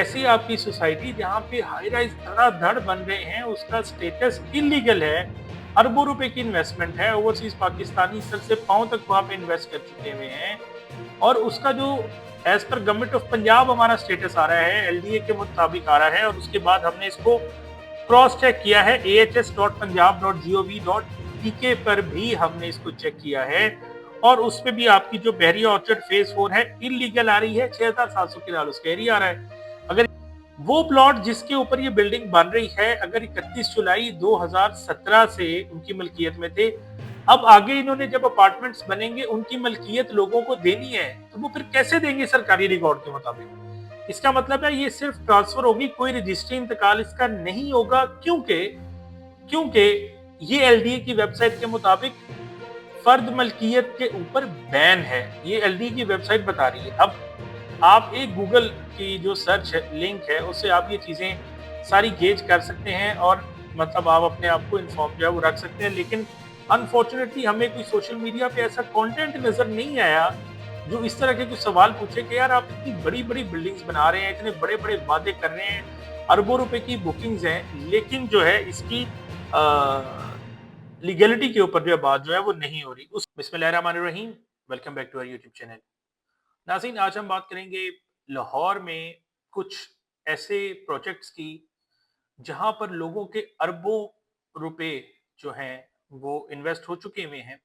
ऐसी आपकी सोसाइटी जहाँ पे हाई राइज धड़ाधड़ बन रहे हैं, उसका स्टेटस इलीगल है, अरबों रुपए की इन्वेस्टमेंट है, ओवरसीज पाकिस्तानी सर से पांव तक वहां पे इन्वेस्ट कर चुके हुए हैं और उसका जो as per government of Punjab हमारा स्टेटस आ रहा है, एलडीए के मुताबिक आ रहा है और उसके बाद हमने इसको क्रॉस चेक किया है ahs.punjab.gov.tk पर भी हमने इसको चेक किया है और उसमें भी आपकी जो बहरिया ऑर्चर्ड फेज 4 है इलीगल आ रही है, 6,700 किराल उसका एरिया आ रहा है। अगर वो प्लॉट जिसके ऊपर ये बिल्डिंग बन रही है अगर 31 जुलाई 2017 से उनकी मलकियत में थे, अब आगे इन्होंने जब अपार्टमेंट्स बनेंगे उनकी मलकियत लोगों को देनी है, तो वो फिर कैसे देंगे सरकारी रिकॉर्ड के मुताबिक? इसका मतलब है ये सिर्फ ट्रांसफर होगी, कोई रजिस्ट्री इंतकाल इसका नहीं होगा, क्योंकि क्योंकि ये एलडीए की वेबसाइट के मुताबिक फर्द मलकियत के ऊपर बैन है, ये एलडीए की वेबसाइट बता रही है। अब आप एक गूगल की जो सर्च लिंक है उससे आप ये चीजें सारी गेज कर सकते हैं और मतलब आप अपने आप को इन्फॉर्म जो है वो रख सकते हैं, लेकिन अनफॉर्चुनेटली हमें कोई सोशल मीडिया पे ऐसा कंटेंट नजर नहीं आया जो इस तरह के कुछ सवाल पूछे कि यार आप इतनी बड़ी बड़ी बिल्डिंग्स बना रहे हैं, इतने बड़े बड़े वादे कर रहे हैं, अरबों रुपए की बुकिंग्स हैं, लेकिन जो है इसकी लीगलिटी के ऊपर जो बात जो है वो नहीं हो रही। उस बिस्मिल्लाहिर्रहमानिर्रहीम, welcome back to our YouTube channel. नाज़रीन, आज हम बात करेंगे लाहौर में कुछ ऐसे प्रोजेक्ट्स की जहां पर लोगों के अरबों रुपए जो हैं वो इन्वेस्ट हो चुके हुए हैं,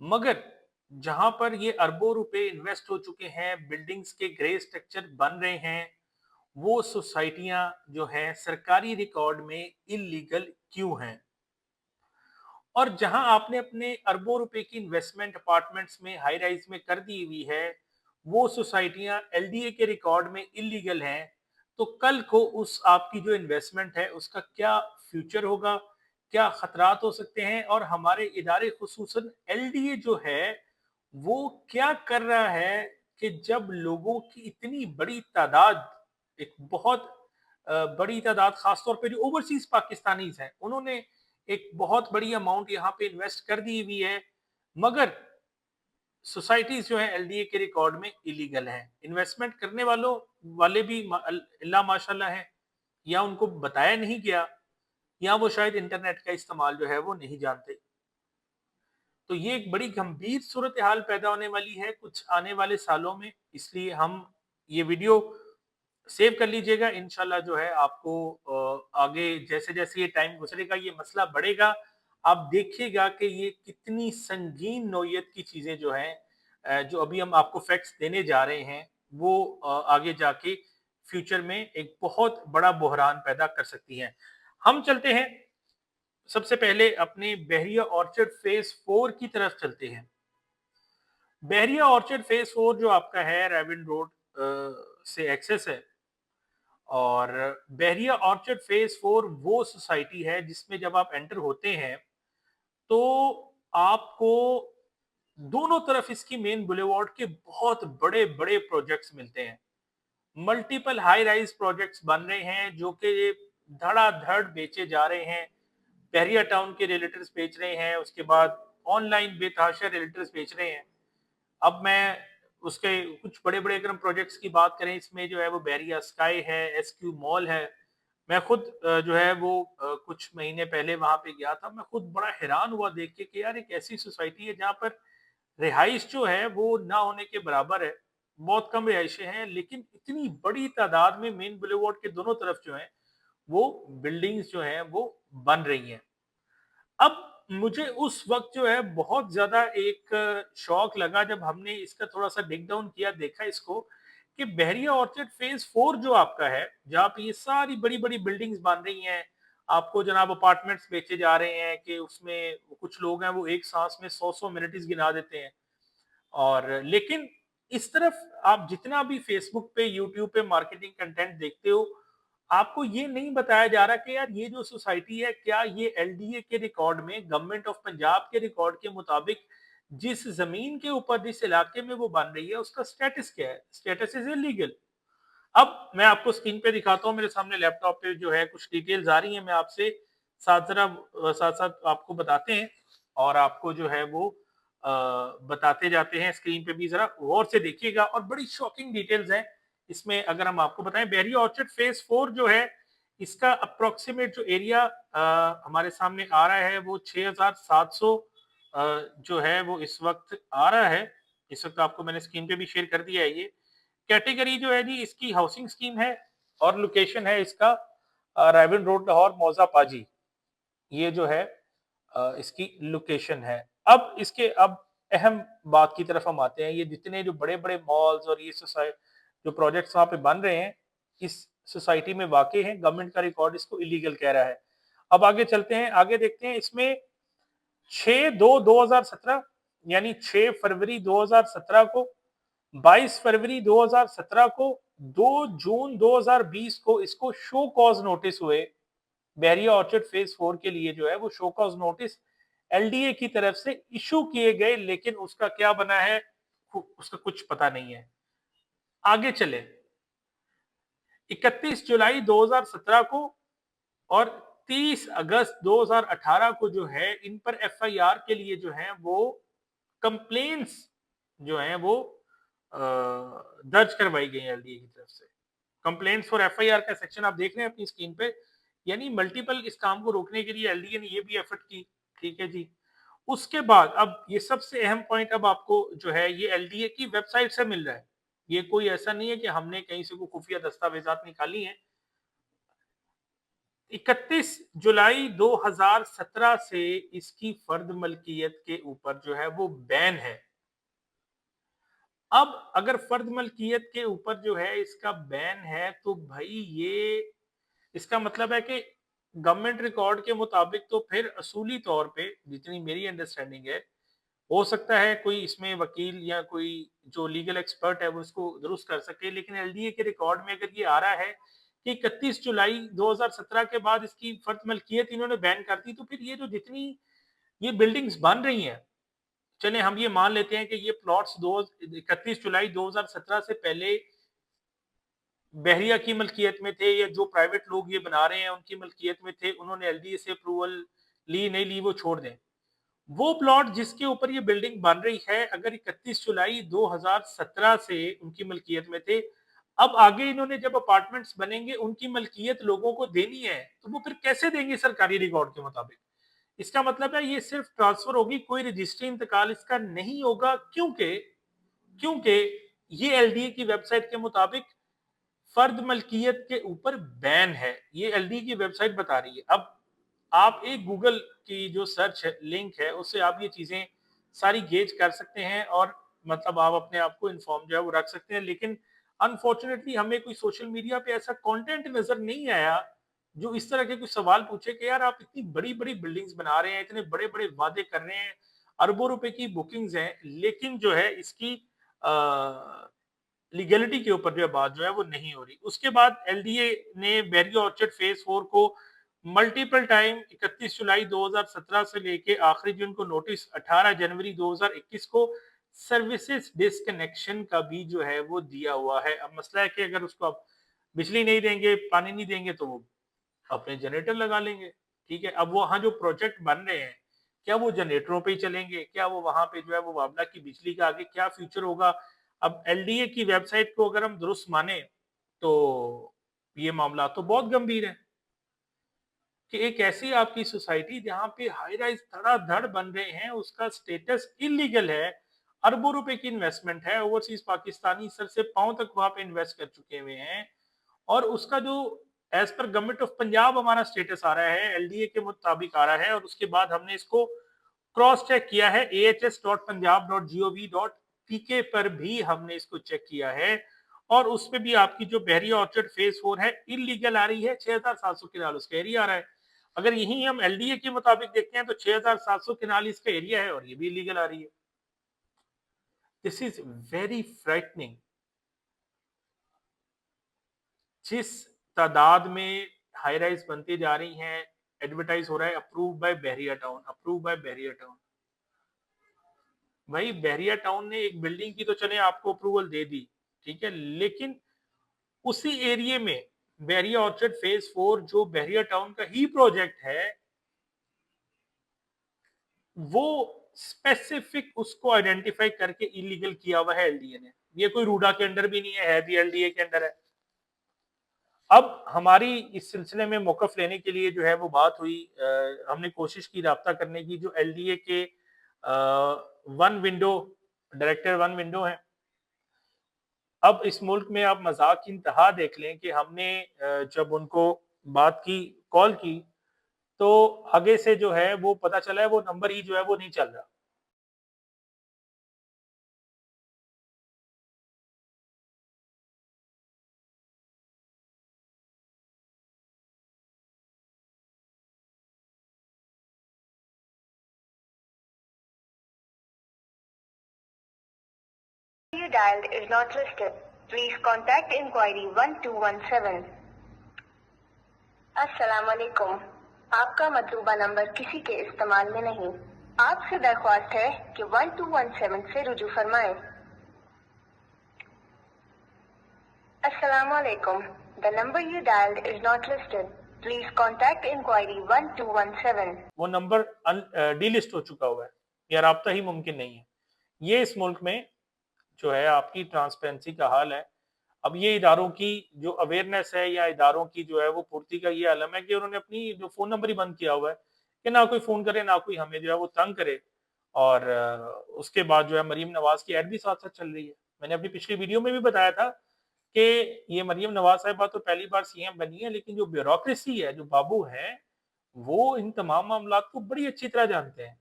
मगर जहां पर ये अरबों रुपए इन्वेस्ट हो चुके हैं, बिल्डिंग्स के ग्रे स्ट्रक्चर बन रहे हैं, वो सोसाइटियां जो हैं सरकारी रिकॉर्ड में इलीगल क्यों हैं? और जहां आपने अपने अरबों रुपए की इन्वेस्टमेंट अपार्टमेंट्स में हाई राइज में कर दी हुई है, वो सोसाइटियां एलडीए के रिकॉर्ड में इलीगल हैं, तो कल को उस आपकी जो इन्वेस्टमेंट है उसका क्या फ्यूचर होगा, क्या खतरात हो सकते हैं और हमारे इदारे खुसूसन एलडीए जो है वो क्या कर रहा है कि जब लोगों की इतनी बड़ी तादाद, एक बहुत बड़ी तादाद खासतौर पे जो ओवरसीज पाकिस्तानीज हैं उन्होंने एक बहुत बड़ी अमाउंट यहाँ पे इन्वेस्ट कर दी हुई है, मगर सोसाइटीज जो है एलडीए के रिकॉर्ड में इलीगल हैं। इन्वेस्टमेंट करने वालों वाले भी अल्लाह माशाल्लाह है, या उनको बताया नहीं गया, या वो शायद इंटरनेट का इस्तेमाल जो है वो नहीं जानते। तो ये एक बड़ी गंभीर सूरत हाल पैदा होने वाली है कुछ आने वाले सालों में, इसलिए हम ये वीडियो सेव कर लीजिएगा। इंशाल्लाह जो है आपको आगे जैसे जैसे ये टाइम गुजरेगा, ये मसला बढ़ेगा, आप देखिएगा कि ये कितनी संगीन नौयत की चीजें जो हैं, जो अभी हम आपको फैक्ट्स देने जा रहे हैं, वो आगे जाके फ्यूचर में एक बहुत बड़ा बहरान पैदा कर सकती हैं। हम चलते हैं सबसे पहले अपने बहरिया ऑर्चर्ड फेज 4 की तरफ चलते हैं। बहरिया ऑर्चर्ड फेज 4 जो आपका है रेविन रोड से एक्सेस है, और बहरिया ऑर्चर्ड फेज 4 वो सोसाइटी है जिसमें जब आप एंटर होते हैं तो आपको दोनों तरफ इसकी मेन बुलेवार्ड के बहुत बड़े बड़े प्रोजेक्ट्स मिलते हैं। मल्टीपल हाई राइज प्रोजेक्ट्स बन रहे हैं जो कि धड़ाधड़ बेचे जा रहे हैं। बहरिया टाउन के रियल्टर्स बेच रहे हैं, उसके बाद ऑनलाइन बेतहाशा रियल्टर्स बेच रहे हैं। अब मैं उसके कुछ बड़े-बड़े अगर हम प्रोजेक्ट्स की बात करें, इसमें जो है वो बैरिया स्काई है, एसक्यू मॉल है। मैं खुद जो है वो कुछ महीने पहले वहाँ पे गया था। मैं खुद बड़ा हैरान हुआ देख के कि यार एक ऐसी सोसाइटी है जहाँ पर रिहाइश जो है वो ना होने के बराबर है। बहुत कम रिहाइशें हैं, लेकिन इतनी बड़ी तादाद में मेन बुलेवार्ड के दोनों तरफ जो है वो बिल्डिंग्स जो हैं वो बन रही हैं। अब मुझे उस वक़्त जो है बहुत ज़्यादा एक शॉक लगा जब हमने इसका थोड़ा-सा डिग डाउन किया, देखा इसको कि बहरिया ऑर्चर्ड फेज़ 4 जो आपका है, जहाँ पे ये सारी बड़ी-बड़ी बिल्डिंग्स बन रही हैं, आपको जनाब अपार्टमेंट्स बेचे जा रहे हैं कि उसमें कुछ लोग हैं वो एक साँस में 100-100 अमेनिटीज़ गिना देते हैं। और लेकिन इस तरफ आप जितना भी फेसबुक पे, यूट्यूब पे मार्केटिंग कंटेंट देखते हो, आपको ये नहीं बताया जा रहा कि यार ये जो सोसाइटी है, क्या ये एलडीए के रिकॉर्ड में, गवर्नमेंट ऑफ पंजाब के रिकॉर्ड के मुताबिक जिस जमीन के ऊपर, जिस इलाके में वो बन रही है, उसका स्टेटस क्या है? Status is illegal. अब मैं आपको स्क्रीन पे दिखाता हूँ, मेरे सामने लैपटॉप पे जो है कुछ डिटेल्स आ रही हैं, मैं आपसे साथ-साथ आपको बताते हैं और आपको जो है वो बताते जाते हैं। स्क्रीन पे भी ज़रा गौर से देखिएगा और बड़ी शॉकिंग डिटेल्स हैं इसमें अगर हम आपको बताएं, बहरिया ऑर्चर्ड फेज 4 जो है, इसका अप्रोक्सीमेट जो एरिया हमारे सामने आ रहा है वो 6700 जो है वो इस वक्त आ रहा है। इस वक्त आपको मैंने स्क्रीन पे भी शेयर कर दिया है। ये कैटेगरी जो है जी इसकी हाउसिंग स्कीम है और लोकेशन है इसका रायवन रोड, लाहौर, मौजा पाजी। ये जो है इसकी लोकेशन है। अब इसके अब अहम बात की तरफ हम आते हैं। ये जितने जो बड़े-बड़े मॉल्स और ये जो प्रोजेक्ट्स वहाँ पे बन रहे हैं, इस सोसाइटी में वाक़ई हैं, गवर्नमेंट का रिकॉर्ड इसको इल्लीगल कह रहा है। अब आगे चलते हैं, आगे देखते हैं इसमें 6/2/2017 यानी 6 फरवरी 2017 को, 22 फरवरी 2017 को, 2 जून 2020 को इसको शो कॉज नोटिस हुए। बहरिया ऑर्चर्ड फेज 4 के लिए जो है वो शो कॉज नोटिस एलडीए की तरफ से इशू किए गए, लेकिन उसका क्या बना है उसका कुछ पता नहीं है। आगे चले, 31 जुलाई 2017 को और 30 अगस्त 2018 को जो है इन पर एफआईआर के लिए जो है वो कंप्लेंट्स जो है वो दर्ज करवाई गई एलडीए की तरफ से। कंप्लेंट्स फॉर एफआईआर का सेक्शन आप देख रहे हैं अपनी स्क्रीन पे, यानी मल्टीपल इस काम को रोकने के लिए एलडीए ने ये भी एफर्ट की। ठीक है जी। उसके बाद अब ये सबसे अहम पॉइंट अब आपको जो है ये एलडीए की वेबसाइट से मिल रहा है। ये कोई ऐसा नहीं है कि हमने कहीं से कोई खुफिया दस्तावेजात निकाली हैं। 31 जुलाई 2017 से इसकी फर्द मलकियत के ऊपर जो है वो बैन है। अब अगर फर्द मलकियत के ऊपर जो है इसका बैन है तो भाई ये इसका मतलब है कि गवर्नमेंट रिकॉर्ड के मुताबिक तो फिर असूली तौर पे जितनी मेरी अंडरस्टैंडिंग है, हो सकता है कोई इसमें वकील या कोई जो लीगल एक्सपर्ट है वो इसको दुरुस्त कर सके, लेकिन एलडीए के रिकॉर्ड में अगर ये आ रहा है कि 31 जुलाई 2017 के बाद इसकी फर्द मलकियत इन्होंने बैन कर दी, तो फिर ये जो जितनी ये बिल्डिंग्स बन रही हैं, चले हम ये मान लेते हैं कि ये प्लॉट्स 31 जुलाई 2017 से पहले बहरिया की मलकियत में थे या जो प्राइवेट लोग ये बना रहे हैं उनकी मलकियत में थे, उन्होंने एलडीए से अप्रूवल ली नहीं ली वो छोड़ दें। वो प्लॉट जिसके ऊपर ये बिल्डिंग बन रही है, अगर 31 जुलाई 2017 से उनकी मलकियत में थे, अब आगे इन्होंने जब अपार्टमेंट्स बनेंगे उनकी मलकियत लोगों को देनी है, तो वो फिर कैसे देंगे सरकारी रिकॉर्ड के मुताबिक? इसका मतलब है ये सिर्फ ट्रांसफर होगी, कोई रजिस्ट्री इंतकाल इसका नहीं होगा, क्योंकि क्योंकि ये एलडीए की वेबसाइट के मुताबिक फर्द मलकियत के ऊपर बैन है। ये एलडी की वेबसाइट बता रही है। अब आप एक गूगल की जो सर्च है, लिंक है, उससे आप ये चीजें सारी गेज कर सकते हैं और मतलब आप अपने आप को इन्फॉर्म जो है वो रख सकते हैं। लेकिन अनफॉर्चुनेटली हमें कोई सोशल मीडिया पे ऐसा कंटेंट नजर नहीं आया जो इस तरह के कुछ सवाल पूछे कि यार आप इतनी बड़ी बड़ी बिल्डिंग्स बना रहे हैं, इतने बड़े बड़े वादे कर रहे हैं, अरबों रुपए की बुकिंग्स हैं, लेकिन जो है इसकी लीगैलिटी के ऊपर जो है बात जो है वो नहीं हो रही। उसके बाद एलडीए ने बहरिया ऑर्चर्ड फेज 4 को मल्टीपल टाइम 31 जुलाई 2017 से लेके आखिरी जून को नोटिस 18 जनवरी 2021 को सर्विसेज डिस्कनेक्शन का भी जो है वो दिया हुआ है। अब मसला है कि अगर उसको आप बिजली नहीं देंगे, पानी नहीं देंगे तो वो अपने जनरेटर लगा लेंगे। ठीक है, अब वहाँ जो प्रोजेक्ट बन रहे हैं, क्या वो जनरेटरों पे ही चलेंगे? क्या वो वहाँ पे जो है वो बावला की बिजली का आगे क्या फ्यूचर होगा? अब एलडीए की वेबसाइट को अगर हम दुरुस्त माने तो ये मामला तो बहुत गंभीर है कि एक ऐसी आपकी सोसाइटी जहाँ पे हाई राइज धड़ाधड़ बन रहे हैं, उसका स्टेटस इलीगल है, अरबों रुपए की इन्वेस्टमेंट है, ओवरसीज पाकिस्तानी सर से पांव तक वहां पे इन्वेस्ट कर चुके हुए हैं, और उसका जो as per government of Punjab हमारा स्टेटस आ रहा है, एलडीए के मुताबिक आ रहा है, और उसके बाद हमने इसको क्रॉस चेक किया है ahs.punjab.gov.pk पर भी हमने इसको चेक किया है, और उसमें भी आपकी जो बहरिया ऑर्चर्ड फेज 4 है इलीगल आ रही है। 6700 किनाल उसका एरिया आ रहा है। अगर यही हम एलडीए के मुताबिक देखते हैं तो 6700 किनाल इसका एरिया है और ये भी इलीगल आ रही है। This is very frightening. जिस तादाद में हाई राइज बनती जा रही हैं, एडवर्टाइज हो रहा है approve by Bahria town, approve by Bahria town. भाई बहरिया टाउन ने एक बिल्डिंग की तो चले आपको अप्रूवल दे दी, ठीक है, लेकिन उसी एरिया में बहरिया ऑर्चर्ड फेज 4 जो बहरिया टाउन का ही प्रोजेक्ट है, वो स्पेसिफिक उसको आइडेंटिफाई करके इलीगल किया हुआ है एलडीए ने। ये कोई रूडा के अंडर भी नहीं है भी एलडीए के अंडर है। अब हमारी इस सिलसिले में मौकफ लेने के लिए जो है वो बात हुई, हमने कोशिश की राब्ता करने की, जो एलडीए के one window director one window है। अब इस मुल्क में आप मजाक की इंतहा देख लें कि हमने जब उनको बात की, कॉल की, तो आगे से जो है वो पता चला है वो नंबर ही जो है वो नहीं चल रहा। You dialed is not listed. Please contact inquiry 1217. अस्सलाम वालेकुम। आपका मतलूबा नंबर किसी के इस्तेमाल में नहीं। आपसे दरख्वास्त है कि 1217 से रुजू फरमाएं। अस्सलाम वालेकुम। The number you dialed is not listed. Please contact inquiry 1217. वो नंबर डीलिस्ट हो चुका हुआ है या राब्ता ही मुमकिन नहीं है। ये इस मुल्क में जो है आपकी ट्रांसपेरेंसी का हाल है। अब ये इदारों की जो अवेयरनेस है या इदारों की जो है वो पूर्ति का ये आलम है कि उन्होंने अपनी जो फ़ोन नंबर ही बंद किया हुआ है कि ना कोई फ़ोन करे, ना कोई हमें जो है वो तंग करे। और उसके बाद जो है मरीम नवाज़ की ऐड भी साथ-साथ चल रही है। मैंने अपनी पिछली वीडियो में भी बताया था कि ये मरीम नवाज़ साहिबा तो पहली बार सीएम बनी है, लेकिन जो ब्यूरोक्रेसी है, जो बाबू हैं, वो इन तमाम मामलात को बड़ी अच्छी तरह जानते हैं।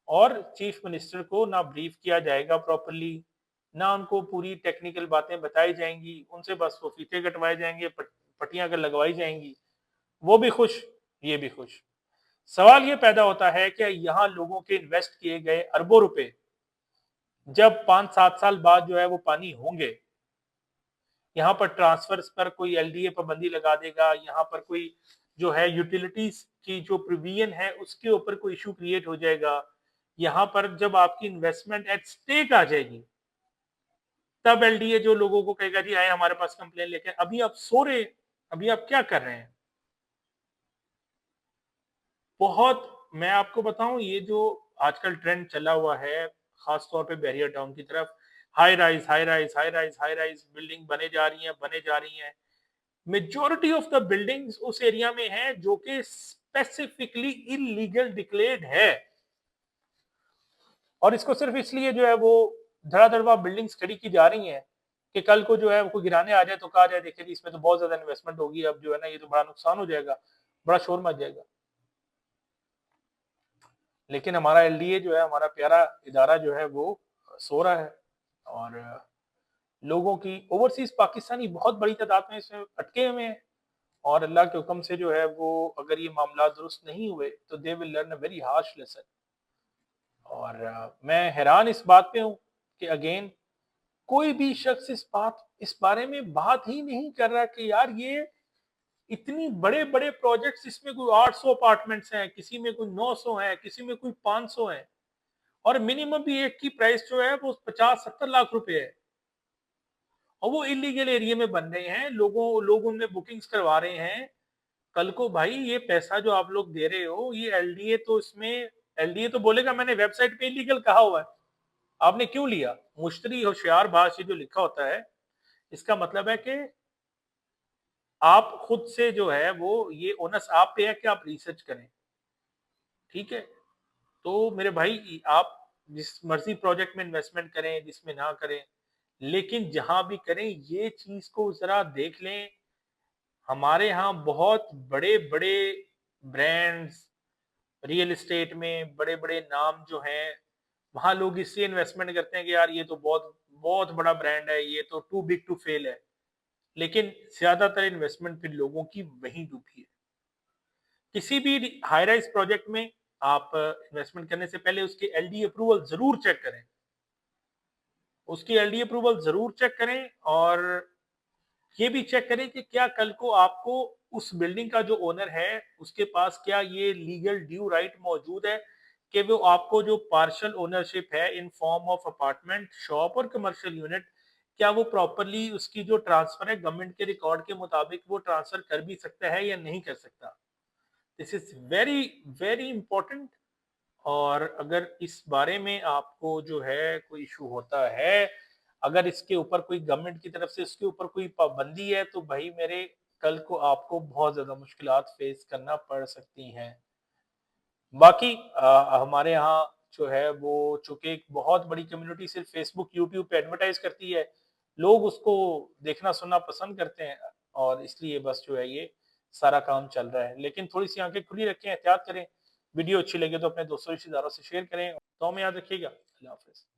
और चीफ मिनिस्टर को ना ब्रीफ किया जाएगा प्रॉपर्ली, ना उनको पूरी टेक्निकल बातें बताई जाएंगी, उनसे बस वो फीते कटवाए जाएंगे, पट्टियां अगर लगवाई जाएंगी, वो भी खुश, ये भी खुश। सवाल ये पैदा होता है कि यहाँ लोगों के इन्वेस्ट किए गए अरबों रुपए जब 5-7 साल बाद जो है वो पानी होंगे, यहाँ पर ट्रांसफर्स पर कोई एलडीए पाबंदी लगा देगा, यहाँ पर कोई जो है यूटिलिटीज की जो प्रोविजन है उसके ऊपर कोई इशू क्रिएट हो जाएगा, यहाँ पर जब आपकी इन्वेस्टमेंट एट स्टेक आ जाएगी, तब एलडीए जो लोगों को कहेगा जी आए हमारे पास कंप्लेन लेके, अभी आप सो रहे, अभी आप क्या कर रहे हैं। बहुत, मैं आपको बताऊं, ये जो आजकल ट्रेंड चला हुआ है खास तौर पे बैरियर टाउन की तरफ, high rise high rise high rise high rise building बने जा रही हैं, बने जा रही हैं। मेजॉरिटी ऑफ द बिल्डिंग्स उस एरिया में है जो कि स्पेसिफिकली इलीगल डिक्लेयर्ड है, और इसको सिर्फ इसलिए जो है वो धड़ाधड़ बिल्डिंग्स खड़ी की जा रही हैं कि कल को जो है वो गिराने आ जाए तो कहा जाए देखिए जी इसमें तो बहुत ज्यादा इन्वेस्टमेंट होगी, अब जो है ना ये तो बड़ा नुकसान हो जाएगा, बड़ा शोर मच जाएगा। लेकिन हमारा एलडीए जो है, हमारा प्यारा इदारा जो है वो सो रहा है, और लोगों की ओवरसीज पाकिस्तानी बहुत बड़ी तादाद में इसमें अटके हुए हैं, और अल्लाह के हुक्म से जो है वो अगर ये मामला दुरुस्त नहीं हुए तो they will learn a very harsh lesson. और मैं हैरान इस बात पे हूँ कि अगेन कोई भी शख्स इस बारे में बात ही नहीं कर रहा कि यार ये इतनी बड़े बड़े प्रोजेक्ट्स, इसमें कोई 800 अपार्टमेंट्स हैं, किसी में कोई 900 है, किसी में कोई 500 है, और मिनिमम भी एक की प्राइस जो है वो 50-70 लाख रुपए है, और वो इलीगल एरिया में बन रहे हैं, लोग उनमें बुकिंग्स करवा रहे हैं। कल को भाई ये पैसा जो आप लोग दे रहे हो, ये एलडीए तो इसमें, एलडीए तो बोलेगा मैंने वेबसाइट पे इलीगल कहा हुआ है, आपने क्यों लिया। मुश्तरी होशियार भाषा जो लिखा होता है, इसका मतलब है कि आप खुद से जो है वो ये ओनस आप पे है कि आप रिसर्च करें, ठीक है। तो मेरे भाई आप जिस मर्जी प्रोजेक्ट में इन्वेस्टमेंट करें, जिसमें ना करें, लेकिन जहां भी करें ये चीज को जरा देख लें। हमारे यहाँ बहुत बड़े बड़े ब्रांड्स, रियल एस्टेट में बड़े बड़े नाम जो हैं, वहां लोग इससे इन्वेस्टमेंट करते हैं कि यार ये तो बहुत बहुत बड़ा ब्रांड है, ये तो टू बिग टू फेल है, लेकिन ज्यादातर इन्वेस्टमेंट फिर लोगों की वहीं डूबी है। किसी भी हाई राइज प्रोजेक्ट में आप इन्वेस्टमेंट करने से पहले उसकी एलडी अप्रूवल जरूर चेक करें, उसकी एलडी अप्रूवल जरूर चेक करें, और ये भी चेक करें कि क्या कल को आपको उस बिल्डिंग का जो ओनर है उसके पास क्या ये लीगल ड्यू राइट मौजूद है कि वो आपको जो पार्शियल ओनरशिप है in form of apartment, shop और कमर्शियल यूनिट, क्या वो प्रॉपरली उसकी जो ट्रांसफर है गवर्नमेंट के रिकॉर्ड के मुताबिक वो ट्रांसफर कर भी सकता है या नहीं कर सकता। This is very very important. और अगर इस बारे में आपको जो है कोई इशू होता है, अगर इसके ऊपर कोई गवर्नमेंट की तरफ से इसके ऊपर कोई पाबंदी है तो भाई मेरे कल को आपको बहुत ज़्यादा मुश्किलात फेस करना पड़ सकती हैं। बाकी हमारे यहाँ जो है वो चूँकि एक बहुत बड़ी कम्युनिटी सिर्फ़ फ़ेसबुक, यूट्यूब पे एडवर्टाइज़ करती है, लोग उसको देखना-सुनना पसंद करते हैं और इसलिए बस जो है ये सारा काम चल रहा है। लेकिन थोड़ी-सी आँखें खुली रखें, एहतियात करें। वीडियो अच्छी लगे तो अपने दोस्तों रिश्तेदारों से शेयर करें। दुआ में याद रखिएगा। अल्लाह हाफ़िज़।